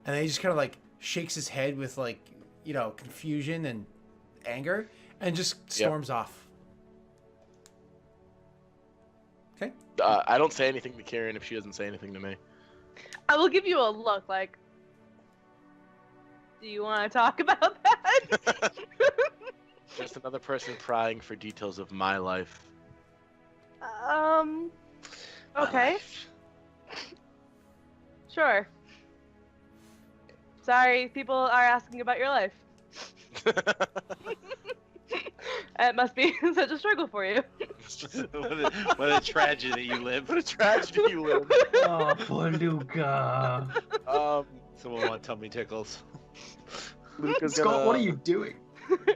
And then he just kind of like shakes his head with like, confusion and anger and just storms off. Okay. I don't say anything to Kieran if she doesn't say anything to me. I will give you a look like, do you want to talk about that? Just another person prying for details of my life. Okay. Sure. Sorry, people are asking about your life. It must be such a struggle for you. what a tragedy you live. What a tragedy you live. Oh, poor Luca. Someone want tummy tickles. Scott, what are you doing?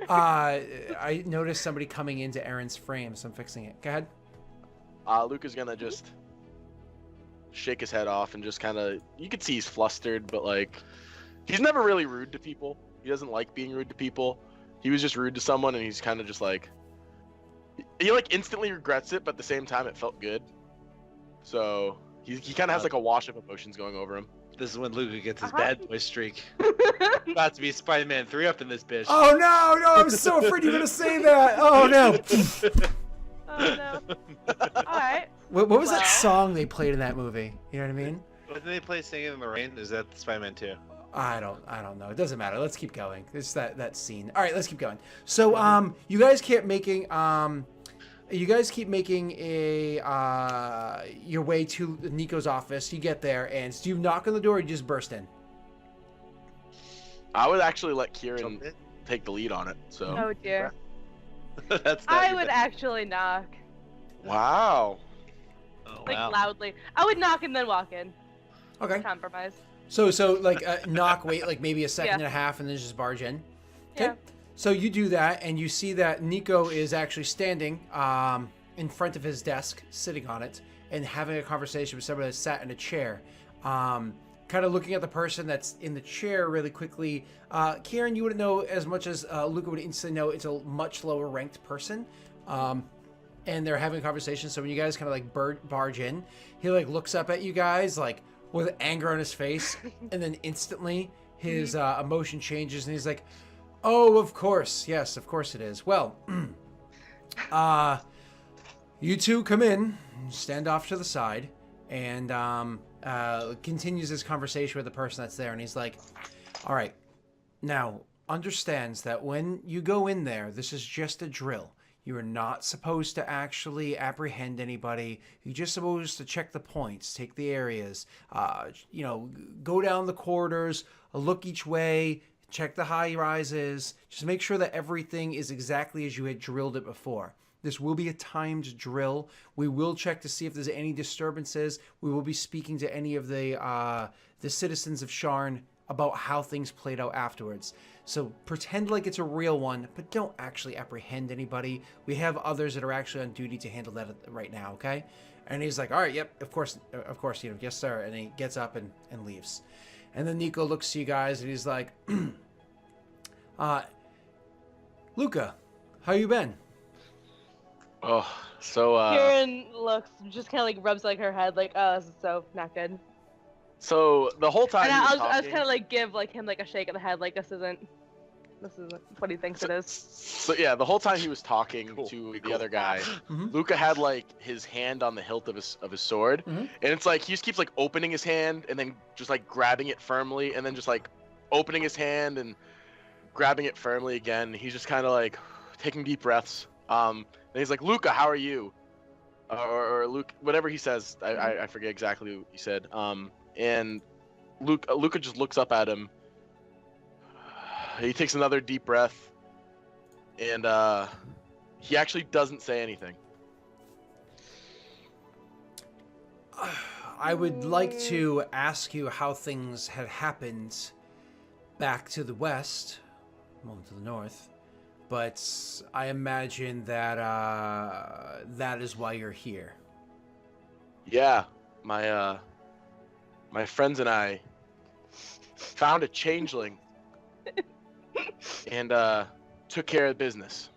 I noticed somebody coming into Aaron's frame, so I'm fixing it. Go ahead. Luca's gonna just shake his head off and just kind of, you can see he's flustered, but like, he's never really rude to people. He doesn't like being rude to people. He was just rude to someone, and he's kind of just like, he like instantly regrets it, but at the same time it felt good. So he kind of has like a wash of emotions going over him. This is when Luca gets his bad boy streak. About to be Spider-Man 3 up in this bitch. Oh no, I'm so afraid you're gonna say that. Oh no. Oh no. Alright. What was that song they played in that movie? You know what I mean? Didn't they play Singing in the Rain? Is that Spider-Man 2? I don't know. It doesn't matter. Let's keep going. It's that scene. All right, let's keep going. So you guys keep making your way to Nico's office. You get there, and do you knock on the door or you just burst in? I would actually let Kieran take the lead on it. So. Oh dear. I would actually knock. Wow. Oh, Like wow. loudly. I would knock and then walk in. Okay. Compromise. So like knock, wait like maybe a second and a half, and then just barge in. Okay. Yeah. So you do that, and you see that Nico is actually standing in front of his desk, sitting on it, and having a conversation with somebody that sat in a chair. Kind of looking at the person that's in the chair really quickly. Kieran, you wouldn't know as much as Luca would instantly know. It's a much lower ranked person. And they're having a conversation. So when you guys kind of like barge in, he like looks up at you guys like with anger on his face, and then instantly his emotion changes, and he's like, "Oh, of course, yes, of course it is. Well, you two come in, stand off to the side," and continues this conversation with the person that's there, and he's like, "All right, now understands that when you go in there, this is just a drill. You are not supposed to actually apprehend anybody. You're just supposed to check the points, take the areas, go down the corridors, look each way, check the high rises. Just make sure that everything is exactly as you had drilled it before. This will be a timed drill. We will check to see if there's any disturbances. We will be speaking to any of the citizens of Sharn about how things played out afterwards. So pretend like it's a real one, but don't actually apprehend anybody. We have others that are actually on duty to handle that right now, okay?" And he's like, "All right, yep, of course, yes, sir." And he gets up and leaves. And then Nico looks to you guys and he's like, "Luca, how you been?" Oh, so Kieran looks, just kind of like rubs like her head, like, "Oh, this is so not good." So the whole time And he was I was talking, kind of like give like him like a shake of the head, like this isn't what he thinks it is. So yeah, the whole time he was talking to the other guy, Luca had like his hand on the hilt of his sword, and it's like he just keeps like opening his hand and then just like grabbing it firmly, and then just like opening his hand and grabbing it firmly again. He's just kind of like taking deep breaths. And he's like, "Luca, how are you?" Or Luke, whatever he says, I forget exactly what he said. And Luca just looks up at him. He takes another deep breath, and he actually doesn't say anything. I would like to ask you how things had happened back to the west, well, to the north, but I imagine that that is why you're here. Yeah, my friends and I found a changeling and took care of business.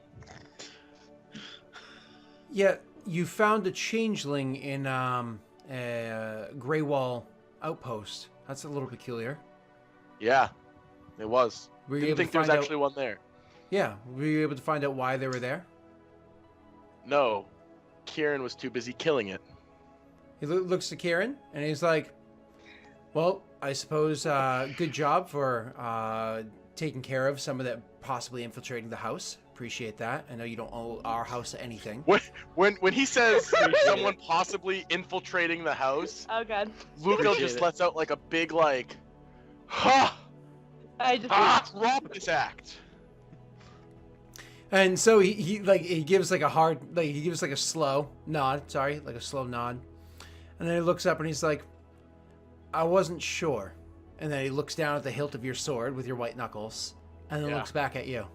Yeah, you found a changeling in a Grey Wall outpost. That's a little peculiar. Yeah, it was. Were you Didn't able think to there was find out? actually one there. Yeah. Were you able to find out why they were there? No, Kieran was too busy killing it. He looks to Kieran and he's like, "Well, I suppose good job for taking care of some of that possibly infiltrating the house. Appreciate that. I know you don't owe our house anything." When he says someone possibly infiltrating the house, Oh god. Luca Appreciate just it. lets out like a big like, ha! I just Drop this act. And so he gives like a hard, like he gives like a slow nod, like a slow nod. And then he looks up and he's like, "I wasn't sure." And then he looks down at the hilt of your sword with your white knuckles and then Yeah. looks back at you.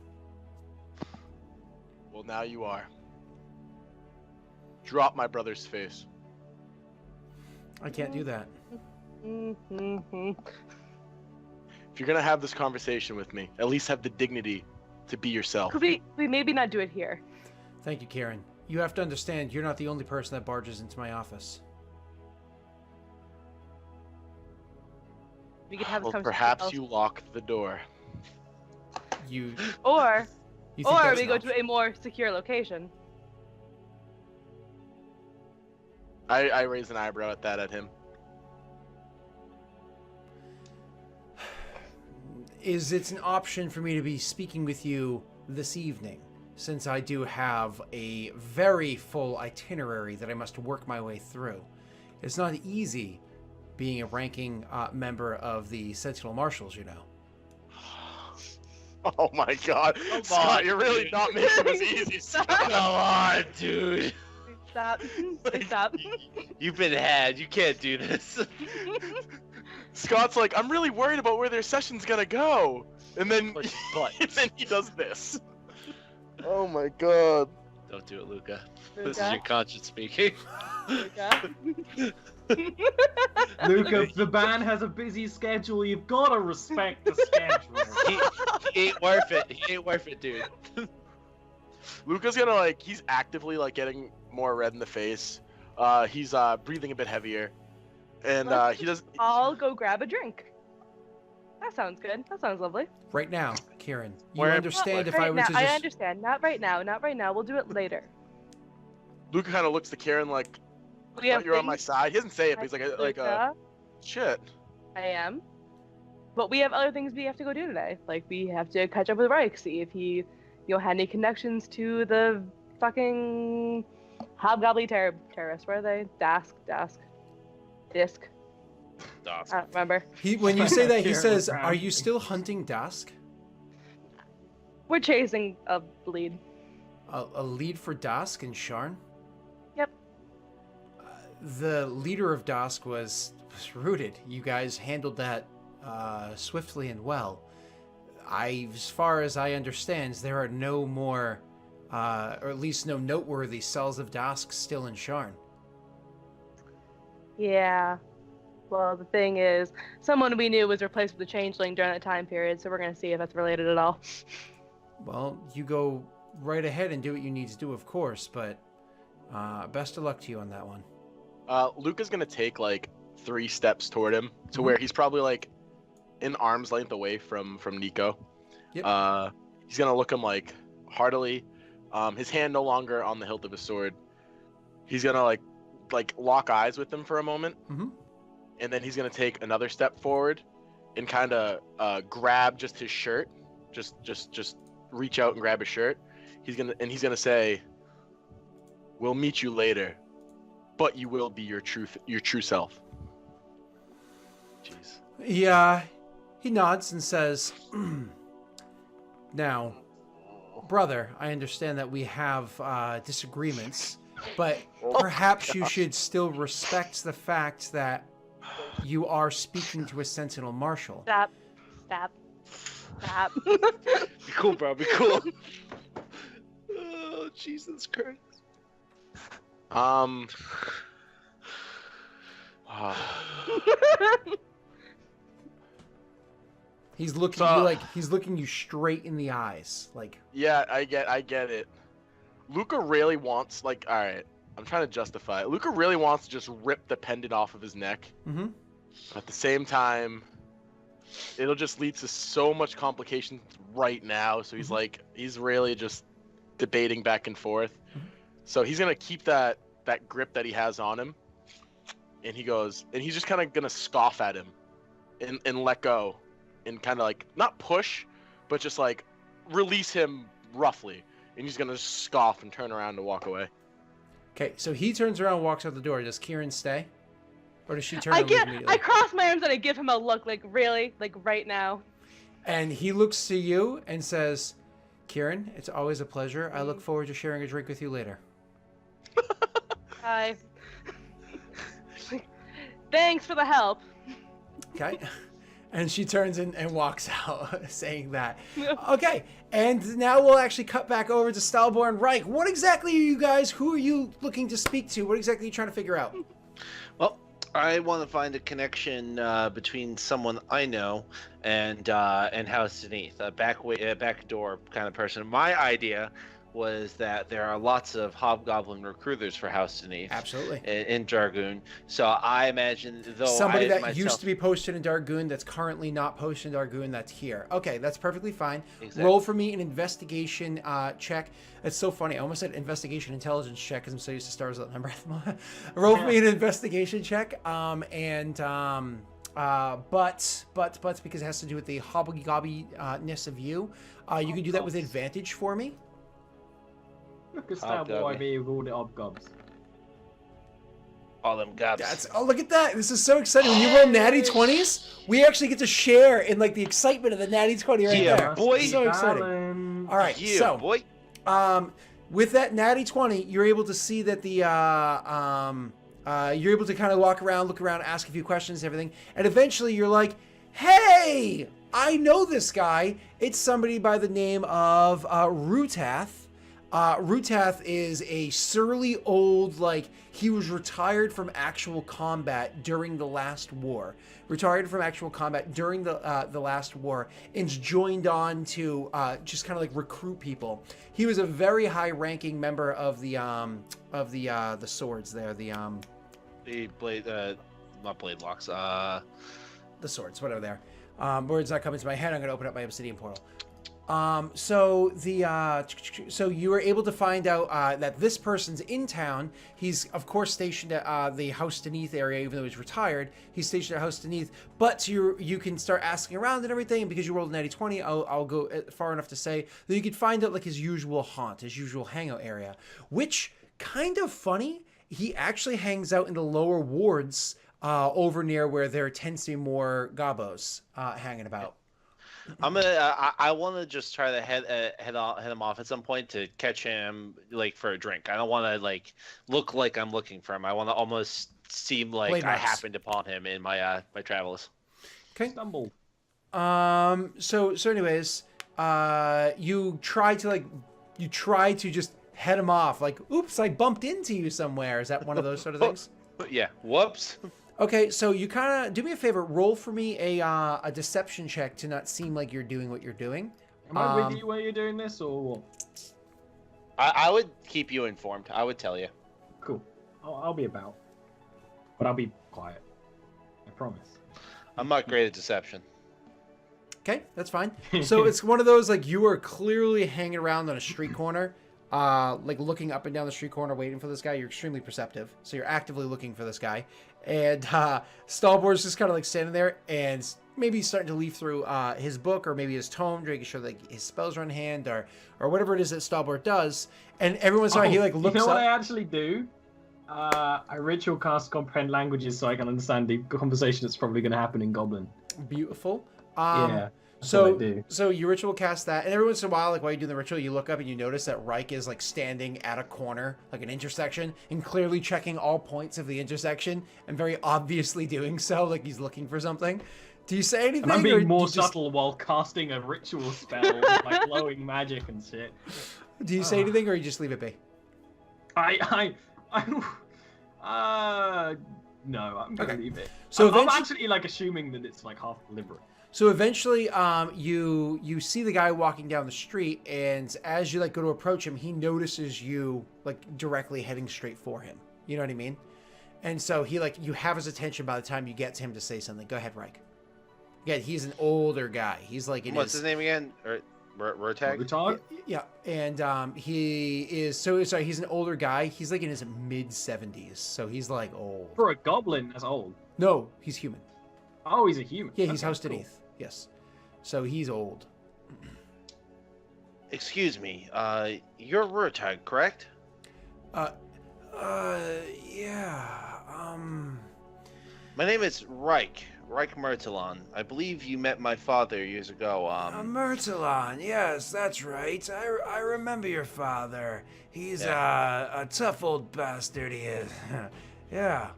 Well, now you are. Drop my brother's face. I can't do that. Mm-hmm. If you're gonna have this conversation with me, at least have the dignity to be yourself. Could we maybe not do it here? Thank you, Karen. You have to understand, you're not the only person that barges into my office. We could have this Well, conversation perhaps else. you lock the door. You Or think or that's we an go option? to a more secure location. I raise an eyebrow at him. Is it an option for me to be speaking with you this evening, since I do have a very full itinerary that I must work my way through? It's not easy being a ranking member of the Sentinel Marshals, you know. Oh my God, Scott, you're really dude. not making this easy. Scott. Come on, dude. Stop. Stop. You've been had. You can't do this. Scott's like, I'm really worried about where their session's gonna go, and then Push buttons. and then he does this. Oh my God. Don't do it, Luca. This is Luca? your conscience speaking. Luca? Luca, the band has a busy schedule. You've got to respect the schedule. He ain't worth it. He ain't worth it, dude. Luca's gonna he's actively getting more red in the face. He's breathing a bit heavier, and he does. I'll go grab a drink. That sounds good. That sounds lovely. Right now, Kieran, you Where- understand if Right I were now, to just... I understand. Not right now. Not right now. We'll do it later. Luca kind of looks to Karen like, I We have thought you were on my things- side. He doesn't say it, but he's Luca, shit. I am. But we have other things we have to go do today. Like we have to catch up with Reich, see if he, had any connections to the fucking hobgoblin terrorists. Where are they? Disc. I don't remember. When you say that, he Kieran says, was "Are you ranting. still hunting Dask?" We're chasing a lead. A lead for Dask and Sharn? Yep. The leader of Dask was rooted. You guys handled that swiftly and well. As far as I understand, there are no more, or at least no noteworthy cells of Dask still in Sharn. Yeah. Well, the thing is, someone we knew was replaced with a changeling during that time period, so we're gonna see if that's related at all. Well, you go right ahead and do what you need to do, of course, but best of luck to you on that one. Luca's gonna take 3 steps toward him to where he's probably in arm's length away from Nico. Yep. He's gonna look him heartily. His hand no longer on the hilt of his sword. He's gonna lock eyes with him for a moment, and then he's gonna take another step forward and kind of grab just his shirt, just reach out and grab his shirt. He's gonna say, "We'll meet you later, but you will be your true self." Jeez. He nods and says, "Now, brother, I understand that we have disagreements, but perhaps you should still respect the fact that you are speaking to a Sentinel Marshal." Stop. Be cool, bro. Be cool. Oh, Jesus Christ. He's looking he's looking you straight in the eyes, Yeah, I get it. Luca really wants all right, I'm trying to justify it. Luca really wants to just rip the pendant off of his neck. Mm-hmm. But at the same time, it'll just lead to so much complications right now. So he's like, he's really just debating back and forth. So he's gonna keep that grip that he has on him, and he's just kind of gonna scoff at him, and let go, and kind of like not push, but just like release him roughly, and he's gonna scoff and turn around and walk away. Okay, so he turns around and walks out the door. Does Kieran stay? Or does she turn around immediately? I cross my arms and I give him a look, like, really? Like, right now? And he looks to you and says, Kieran, it's always a pleasure. I look forward to sharing a drink with you later. Hi. Thanks for the help. Okay. And she turns and walks out saying that. Okay. And now we'll actually cut back over to Stalborn Reich. What exactly are you guys, who are you looking to speak to? What exactly are you trying to figure out? Well, I want to find a connection between someone I know and House Denise, a backdoor kind of person. My idea was that there are lots of hobgoblin recruiters for House Denise. Absolutely. In Dargoon. So I imagine, though, somebody that used to be posted in Dargoon that's currently not posted in Dargoon that's here. Okay, that's perfectly fine. Exactly. Roll for me an investigation check. It's so funny. I almost said investigation intelligence check because I'm so used to stars out my breath. Roll for me an investigation check. But because it has to do with the hobbly-gobbly-ness of you, you can do that with advantage for me. Look at that boy be with all the hobgobs. All them gobs. Oh, look at that. This is so exciting. When you roll natty 20s, we actually get to share in like the excitement of the natty 20 right there. Boy. So exciting. All right, Yeah, so boy. with that natty 20, you're able to see that the you're able to kind of walk around, look around, ask a few questions, everything, and eventually you're like, "Hey, I know this guy. It's somebody by the name of Rutath." Rutath is a surly old, like, he was retired from actual combat during the last war. Retired from actual combat during the last war, and's joined on to just kind of like recruit people. He was a very high-ranking member of the swords there, the blade, not blade locks. The swords, whatever they are. Words not coming to my head. I'm gonna open up my obsidian portal. So you were able to find out that this person's in town. He's of course stationed at the House Denise area, even though he's retired. He's stationed at House Denise, but you can start asking around and everything. And because you rolled a natty 20, I'll go far enough to say that you could find out like his usual haunt, his usual hangout area. Which, kind of funny, he actually hangs out in the lower wards over near where there tends to be more gobos hanging about. I want to just try to head him off at some point to catch him like for a drink. I don't want to like look like I'm looking for him. I want to almost seem like I happened upon him in my my travels. Okay. Stumble. So anyways, you try to just head him off. Like, oops, I bumped into you somewhere. Is that one of those sort of things? Yeah. Whoops. Okay, so you kind of do me a favor. Roll for me a deception check to not seem like you're doing what you're doing. Am I with you while you're doing this, or what? I would keep you informed. I would tell you. Cool. I'll be about, but I'll be quiet. I promise. I'm not great at deception. Okay, that's fine. So it's one of those, like, you are clearly hanging around on a street corner, like looking up and down the street corner waiting for this guy. You're extremely perceptive, so you're actively looking for this guy. And Stalbor's just kind of like standing there and maybe starting to leaf through his book or maybe his tome, making sure like his spells are in hand or whatever it is that Stalbor does. And every once in a while he like looks up. You know what I actually do? I ritual cast comprehend languages so I can understand the conversation that's probably going to happen in Goblin. Beautiful. Yeah. So you ritual cast that, and every once in a while, like while you're doing the ritual, you look up and you notice that Reich is like standing at a corner, like an intersection, and clearly checking all points of the intersection, and very obviously doing so, like he's looking for something. Do you say anything? And I'm being more subtle while casting a ritual spell with like glowing magic and shit. Do you say anything, or you just leave it be? No, I'm gonna leave it. So I'm actually like assuming that it's like half deliberate. So eventually, you see the guy walking down the street, and as you like go to approach him, he notices you like directly heading straight for him. You know what I mean? And so he like you have his attention by the time you get to him to say something. Go ahead, Reich. Yeah, he's an older guy. He's like in What's his name again? Rotag? Retard? Yeah, and he is sorry. He's an older guy. He's like in his mid-70s, so he's like old. For a goblin, that's old. No, he's human. Oh, he's a human. Yeah, he's Okay, House cool. Deneth. Yes, so he's old. Excuse me. You're Rotag, correct? Yeah. My name is Reich Mertilon. I believe you met my father years ago. Myrtilon, yes, that's right. I remember your father. He's a tough old bastard, he is. Yeah.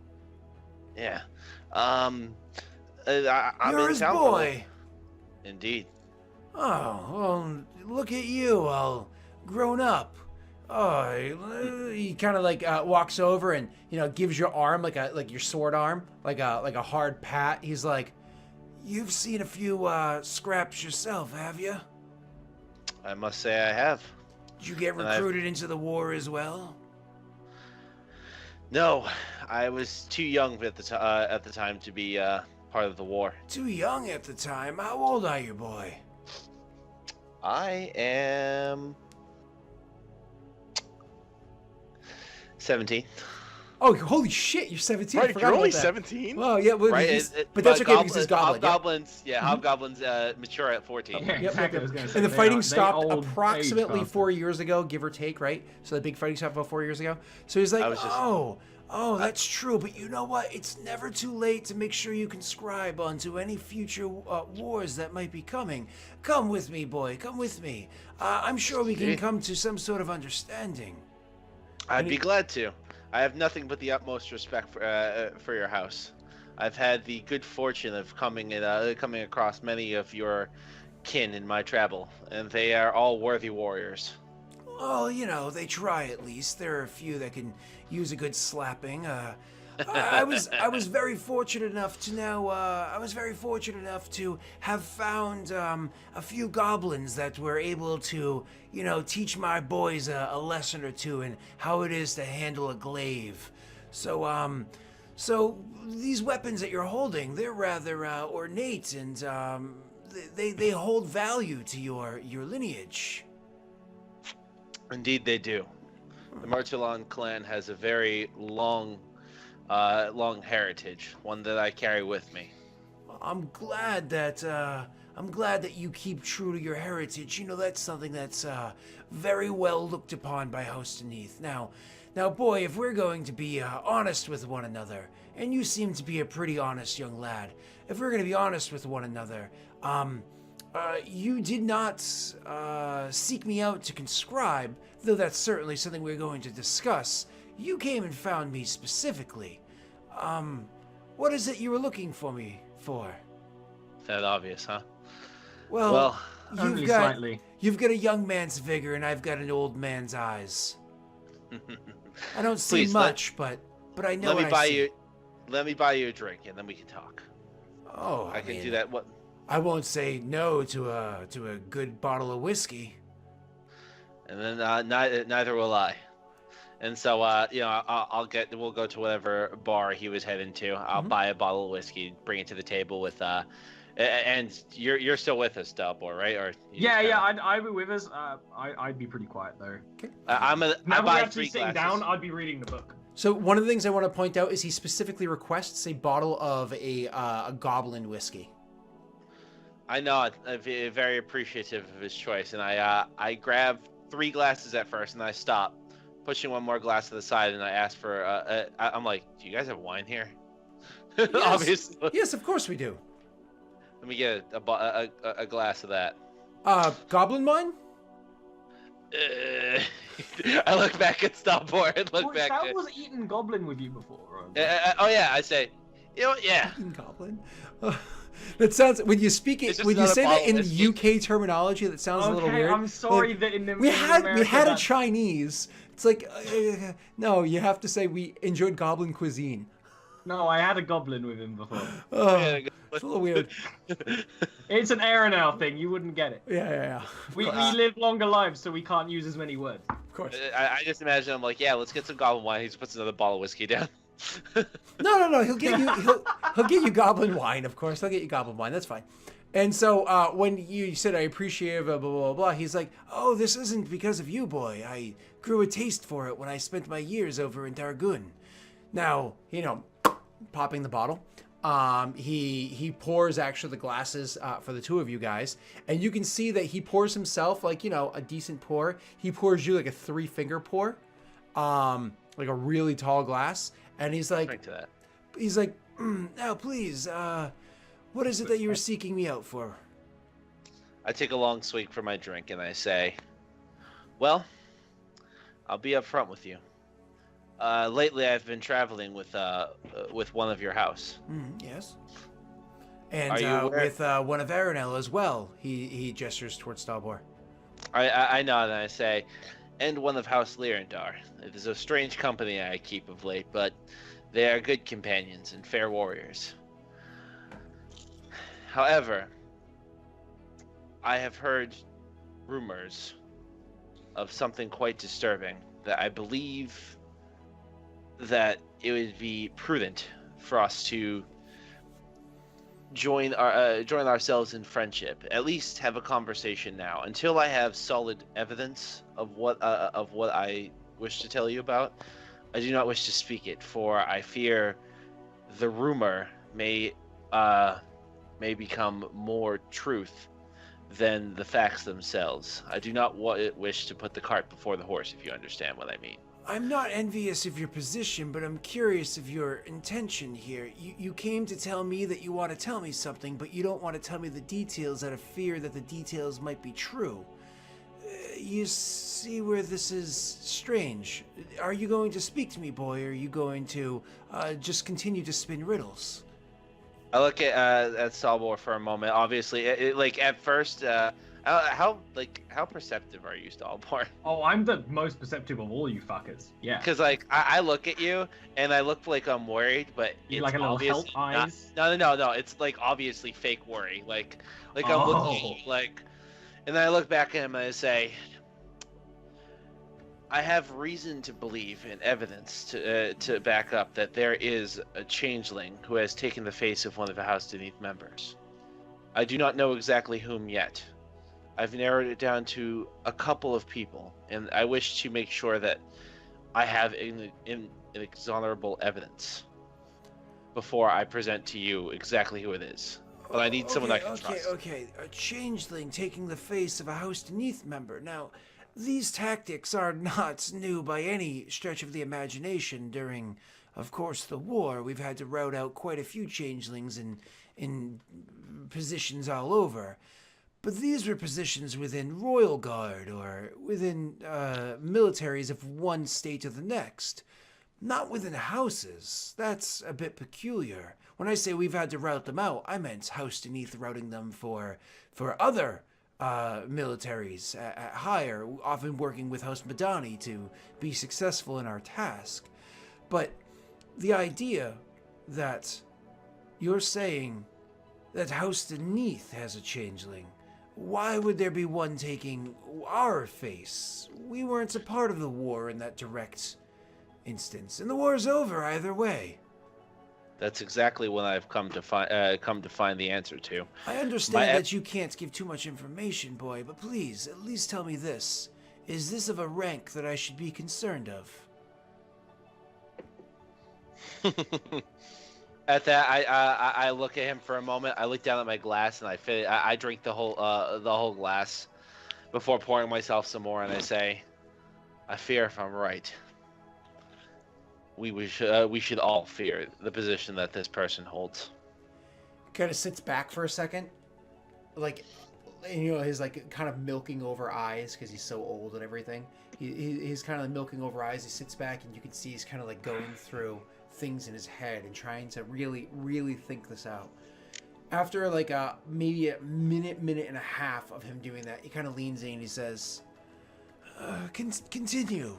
Yeah. I'm You're in his town for- boy. Indeed. Oh, well, look at you, all grown up. Oh, he kind of like walks over and gives your arm like your sword arm, like a hard pat. He's like, "You've seen a few scraps yourself, have you? I must say I have. Did you get And I've- recruited into the war as well?" No, I was too young at the time to be part of the war. Too young at the time. How old are you, boy? I am 17. Oh, holy shit! You're 17. I Right, forgot you're only about that. 17. Well, yeah, well, Right? but that's okay because he's goblin. Yep. Hobgoblins, yeah, hobgoblins mature at 14. Yeah, Yep, exactly. yep, I was gonna say, And the they fighting are- they stopped old approximately age 4 years ago, give or take, right? So the big fighting stopped about 4 years ago. So he's like, I was just- oh, that's true. But you know what? It's never too late to make sure you can scribe onto any future wars that might be coming. Come with me, boy. Come with me. I'm sure we can See? come to some sort of understanding. I'd be glad to. I have nothing but the utmost respect for your house. I've had the good fortune of coming across many of your kin in my travel, and they are all worthy warriors. Well, they try at least. There are a few that can use a good slapping. I was very fortunate enough to know. I was very fortunate enough to have found a few goblins that were able to, teach my boys a lesson or two in how it is to handle a glaive. So these weapons that you're holding, they're rather ornate, and they hold value to your lineage. Indeed, they do. The Martulon clan has a very long heritage, one that I carry with me. I'm glad that you keep true to your heritage. That's something that's very well looked upon by House Deneth. Now, boy, if we're going to be honest with one another, and you seem to be a pretty honest young lad, if we're going to be honest with one another, you did not seek me out to conscribe, though that's certainly something we're going to discuss. You came and found me specifically. What is it you were looking for me for? That obvious, huh? Well, Only slightly. you've got a young man's vigor, and I've got an old man's eyes. I don't see Please, much, but I know let me what I buy see. you. Let me buy you a drink, and then we can talk. Oh, I can mean, do that. What? I won't say no to a good bottle of whiskey. And then neither will I. And so, we'll go to whatever bar he was heading to. I'll buy a bottle of whiskey, bring it to the table with, and you're still with us, Dalbor, right? Or you Yeah, just yeah, kinda- I'd be with us. I'd be pretty quiet though. I Now we're buy actually 3 sitting glasses. down. I'd be reading the book. So one of the things I want to point out is he specifically requests a bottle of a goblin whiskey. I know. I'm very appreciative of his choice, and I grab 3 glasses at first, and I stop, pushing one more glass to the side, and I ask for. I'm like, "Do you guys have wine here?" Yes. Obviously. Yes, of course we do. Let me get a glass of that. Goblin wine? I look back at Stopboard and look Well, back Sal at. was eating goblin with you before, right? Oh yeah, I say, yeah. Goblin? That sounds, when you speak it, It's just when you another say that bottle in of whiskey. UK terminology, that sounds a little Okay, weird. I'm sorry Like, that in the we in had America, a that's- Chinese. It's like no, you have to say we enjoyed goblin cuisine. No, I had a goblin with him before. Oh, Yeah, it's a little weird. It's an Aeronau thing. You wouldn't get it. Yeah. We live longer lives, so we can't use as many words. Of course. I just imagine I'm like, yeah, let's get some goblin wine. He just puts another bottle of whiskey down. No. He'll get you. He'll get you goblin wine, of course. He'll get you goblin wine. That's fine. And so when you said I appreciate blah blah blah blah, he's like, "Oh, this isn't because of you, boy. I grew a taste for it when I spent my years over in Dargun." Now, popping the bottle, he pours actually the glasses for the two of you guys, and you can see that he pours himself like a decent pour. He pours you like a 3-finger pour, like a really tall glass, and he's like, Drink to that. he's like, now please, what is it that you were seeking me out for? I take a long swig from my drink and I say, well, I'll be upfront with you. Lately I've been traveling with one of your house. Yes. And Are you aware- with one of Aranel as well. He gestures towards Stalbor. I nod and I say, and one of House Lyrandar. It is a strange company I keep of late, but they are good companions and fair warriors. However, I have heard rumors of something quite disturbing that I believe that it would be prudent for us to join ourselves in friendship. At least have a conversation now. Until I have solid evidence of what I wish to tell you about, I do not wish to speak it, for I fear the rumor may become more truth than the facts themselves. I do not wish to put the cart before the horse, if you understand what I mean. I'm not envious of your position, but I'm curious of your intention here. You came to tell me that you want to tell me something, but you don't want to tell me the details out of fear that the details might be true. You see where this is strange. Are you going to speak to me, boy, or are you going to just continue to spin riddles? I look at Stalbor for a moment. Obviously, like at first, how perceptive are you, Stalbor? Oh, I'm the most perceptive of all you fuckers. Yeah. Because like I look at you and I look like I'm worried, but You it's like a little obviously help not- eyes? No. It's like obviously fake worry. Like I'm looking at you, like, and then I look back at him and I say, I have reason to believe and evidence to back up that there is a changeling who has taken the face of one of the House Beneath members. I do not know exactly whom yet. I've narrowed it down to a couple of people, and I wish to make sure that I have inexorable evidence before I present to you exactly who it is. But I need someone I can trust. Okay. A changeling taking the face of a House Beneath member. Now, these tactics are not new by any stretch of the imagination. During, of course, the war, we've had to rout out quite a few changelings in positions all over. But these were positions within Royal Guard or within militaries of one state to the next. Not within houses. That's a bit peculiar. When I say we've had to rout them out, I meant House Beneath routing them for other militaries at higher, often working with House Madani to be successful in our task. But the idea that you're saying that House Beneath has a changeling, why would there be one taking our face? We weren't a part of the war in that direct instance, and the war's over either way. That's exactly what I've come to find the answer to. I understand that you can't give too much information, boy, but please, at least tell me this. Is this of a rank that I should be concerned of? At that, I look at him for a moment. I look down at my glass and I drink the whole glass before pouring myself some more, and I say, I fear if I'm right. We should all fear the position that this person holds. Kind of sits back for a second, like, and, his like kind of milking over eyes because he's so old and everything. He's kind of milking over eyes. He sits back and you can see he's kind of like going through things in his head and trying to really think this out. After like maybe a minute and a half of him doing that, he kind of leans in and he says, continue.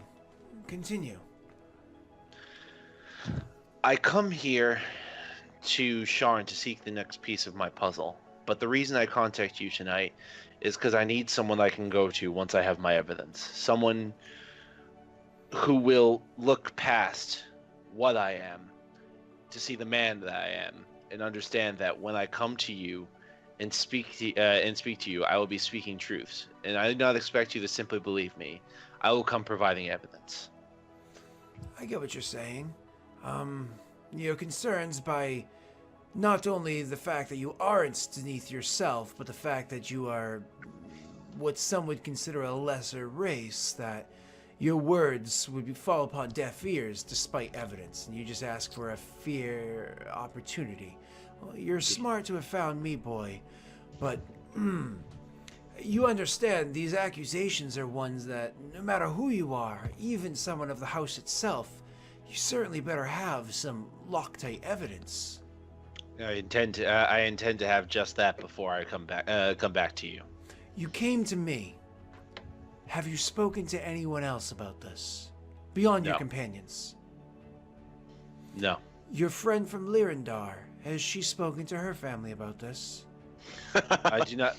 I come here to Sharn to seek the next piece of my puzzle, but the reason I contact you tonight is because I need someone I can go to once I have my evidence. Someone who will look past what I am, to see the man that I am, and understand that when I come to you and speak to you, I will be speaking truths, and I do not expect you to simply believe me. I will come providing evidence. I get what you're saying. Your concerns by not only the fact that you aren't Steneath yourself, but the fact that you are what some would consider a lesser race, that your words would fall upon deaf ears despite evidence, and you just ask for a fair opportunity. Well, you're smart to have found me, boy, but you understand these accusations are ones that, no matter who you are, even someone of the house itself, you certainly better have some Loctite evidence. I intend to have just that before I come back to you. You came to me. Have you spoken to anyone else about this? Beyond your No. companions? No. Your friend from Lirindar, has she spoken to her family about this? I do not.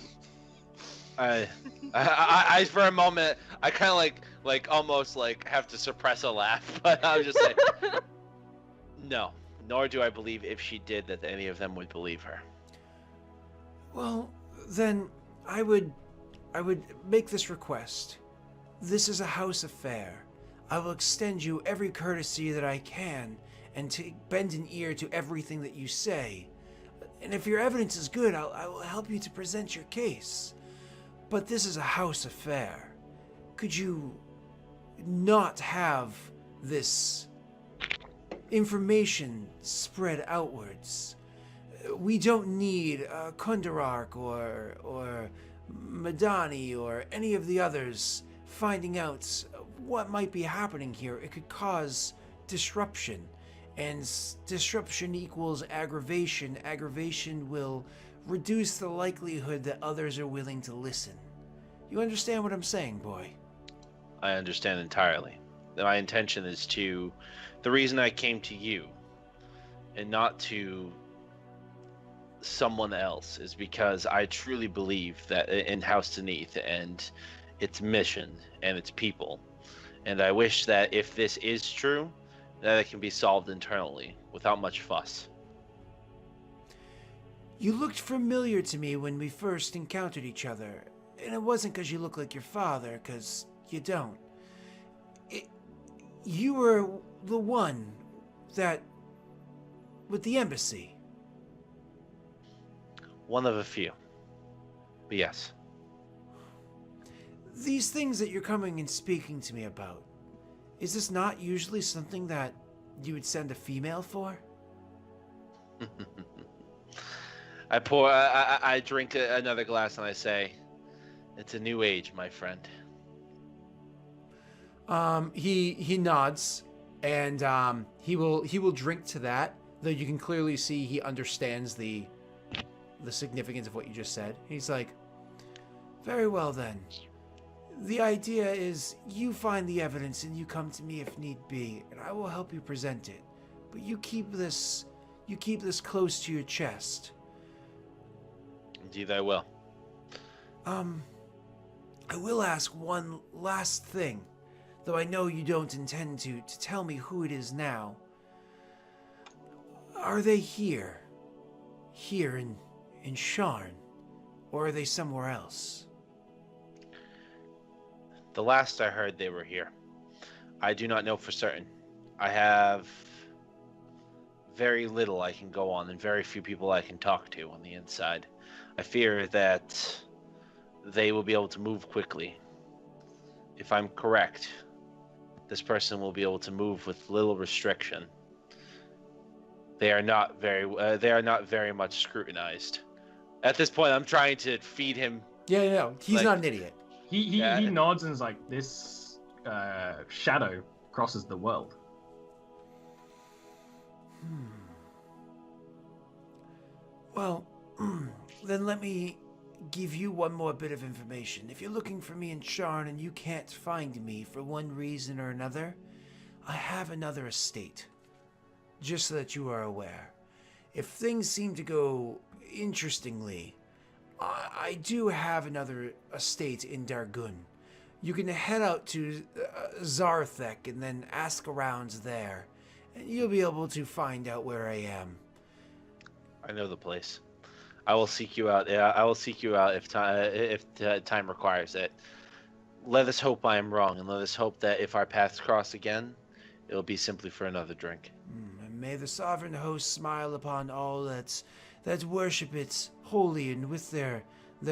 I for a moment, I kind of like almost like have to suppress a laugh, but I was just saying, no. Nor do I believe if she did that any of them would believe her. Well, then I would make this request. This is a house affair. I will extend you every courtesy that I can and to bend an ear to everything that you say. And if your evidence is good, I will help you to present your case. But this is a house affair. Could you not have this information spread outwards? We don't need Kundarark or Madani or any of the others finding out what might be happening here. It could cause disruption, and disruption equals aggravation. Aggravation will reduce the likelihood that others are willing to listen. You understand what I'm saying, boy? I understand entirely. My intention is to... The reason I came to you and not to someone else is because I truly believe that in House Beneath and its mission and its people. And I wish that if this is true, that it can be solved internally without much fuss. You looked familiar to me when we first encountered each other, and it wasn't because you look like your father, because you don't. You were the one that... with the embassy. One of a few. But yes. These things that you're coming and speaking to me about, is this not usually something that you would send a female for? I drink another glass and I say, it's a new age, my friend. He nods, and he will drink to that, though you can clearly see he understands the significance of what you just said. He's like, very well then. The idea is you find the evidence and you come to me if need be, and I will help you present it. But you keep this close to your chest. Indeed I will. I will ask one last thing, though I know you don't intend to tell me who it is now. Are they here in Sharn, or are they somewhere else? The last I heard, they were here. I do not know for certain. I have very little I can go on and very few people I can talk to on the inside. I fear that they will be able to move quickly. If I'm correct, this person will be able to move with little restriction. They are not very much scrutinized. At this point, I'm trying to feed him. Yeah, no, he's not an idiot. He nods and is like, this shadow crosses the world. Well, then let me give you one more bit of information. If you're looking for me in Sharn and you can't find me for one reason or another, I have another estate. Just so that you are aware. If things seem to go interestingly, I do have another estate in Dargun. You can head out to Zarthek and then ask around there. and you'll be able to find out where I am. I know the place. I will seek you out. Yeah, I will seek you out if time requires it. Let us hope I am wrong, and let us hope that if our paths cross again, it'll be simply for another drink. And may the sovereign host smile upon all that worship it wholly and with their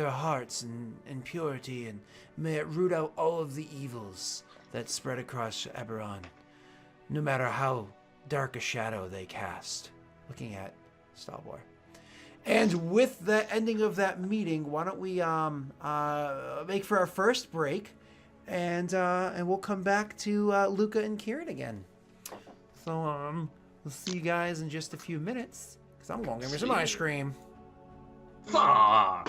hearts and purity, and may it root out all of the evils that spread across Eberron, no matter how dark a shadow they cast. Looking at Stalwar. And with the ending of that meeting, why don't we make for our first break, and we'll come back to Luca and Kieran again. So we'll see you guys in just a few minutes, because I'm going to get me some ice cream. Ah.